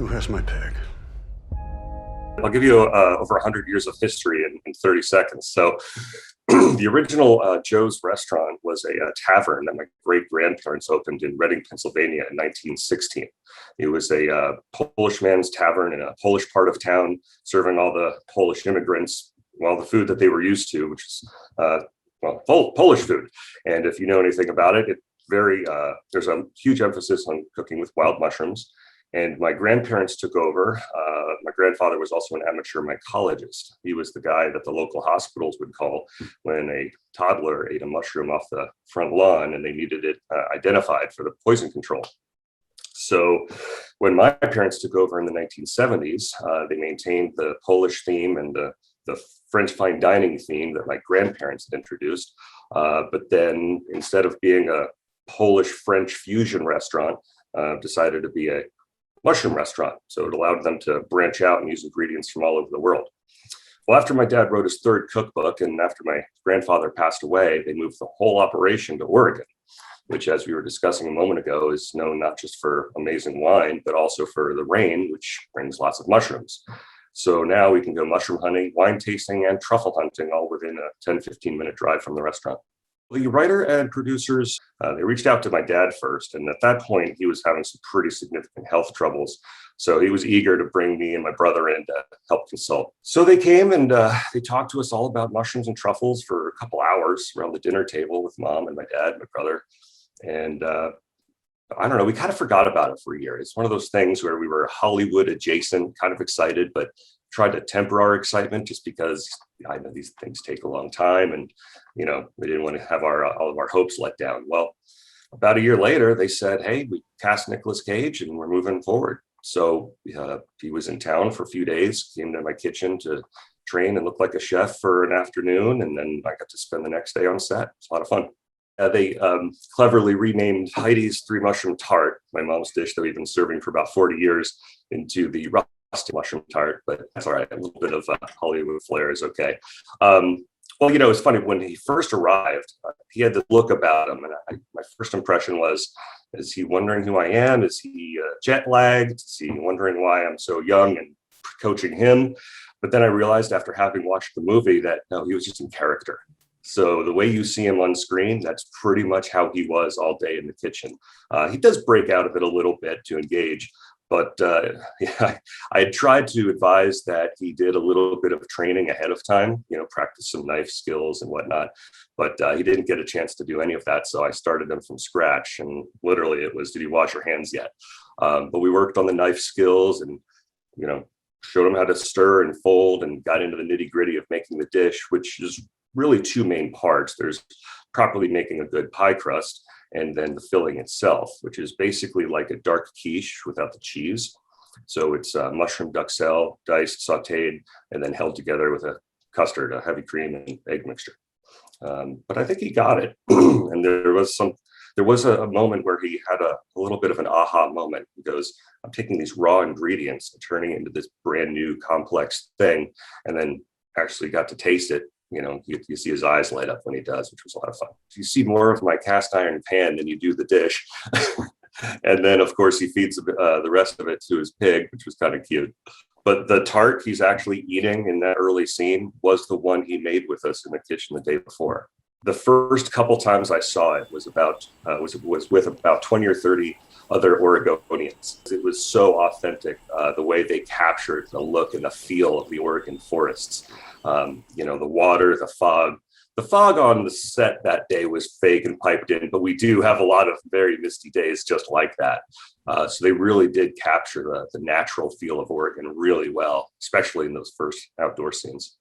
Who has my pig? I'll give you over 100 years of history in 30 seconds. So the original Joe's Restaurant was a tavern that my great grandparents opened in Reading, Pennsylvania in 1916. It was a Polish man's tavern in a Polish part of town, serving all the Polish immigrants, well, the food that they were used to, which is Polish food. And if you know anything about it, there's a huge emphasis on cooking with wild mushrooms. And my grandparents took over. My grandfather was also an amateur mycologist. He was the guy that the local hospitals would call when a toddler ate a mushroom off the front lawn and they needed it identified for the poison control. So when my parents took over in the 1970s, they maintained the Polish theme and the French fine dining theme that my grandparents had introduced. But then instead of being a Polish-French fusion restaurant, decided to be a mushroom restaurant. So it allowed them to branch out and use ingredients from all over the world. Well, after my dad wrote his third cookbook and after my grandfather passed away, they moved the whole operation to Oregon, which, as we were discussing a moment ago, is known not just for amazing wine, but also for the rain, which brings lots of mushrooms. So now we can go mushroom hunting, wine tasting, and truffle hunting all within a 10-15 minute drive from the restaurant. The writer and producers, they reached out to my dad first. And at that point, he was having some pretty significant health troubles. So he was eager to bring me and my brother in to help consult. So they came and they talked to us all about mushrooms and truffles for a couple hours around the dinner table with mom and my dad, my brother. And I don't know, we kind of forgot about it for a year. It's one of those things where we were Hollywood adjacent, kind of excited, but tried to temper our excitement just because I know these things take a long time and, we didn't want to have all of our hopes let down. Well, about a year later, they said, hey, we cast Nicolas Cage and we're moving forward. So he was in town for a few days, came to my kitchen to train and look like a chef for an afternoon. And then I got to spend the next day on set. It's a lot of fun. They cleverly renamed Heidi's Three Mushroom Tart, my mom's dish that we've been serving for about 40 years, into the Rusty Mushroom Tart, but that's all right. A little bit of Hollywood flair is okay. It's funny, when he first arrived, he had the look about him, and my first impression was, is he wondering who I am? Is he jet lagged? Is he wondering why I'm so young and coaching him? But then I realized after having watched the movie that, no, he was just in character. So the way you see him on screen, that's pretty much how he was all day in the kitchen. He does break out of it a little bit to engage, but I had tried to advise that he did a little bit of training ahead of time, practice some knife skills and whatnot, but he didn't get a chance to do any of that. So I started him from scratch, and literally it was, did you wash your hands yet? But we worked on the knife skills and, showed him how to stir and fold and got into the nitty gritty of making the dish, which is really two main parts. There's properly making a good pie crust, and then the filling itself, which is basically like a dark quiche without the cheese. So it's mushroom duxelle, diced, sauteed, and then held together with a custard, a heavy cream and egg mixture. But I think he got it. And there was a moment where he had a little bit of an aha moment. He goes, I'm taking these raw ingredients and turning it into this brand new complex thing, and then actually got to taste it. You see his eyes light up when he does, which was a lot of fun. You see more of my cast iron pan than you do the dish. And then, of course, he feeds the rest of it to his pig, which was kind of cute. But the tart he's actually eating in that early scene was the one he made with us in the kitchen the day before. The first couple times I saw it was with about 20 or 30 other Oregonians. It was so authentic, the way they captured the look and the feel of the Oregon forests. The water, the fog. The fog on the set that day was fake and piped in, but we do have a lot of very misty days just like that. So they really did capture the natural feel of Oregon really well, especially in those first outdoor scenes.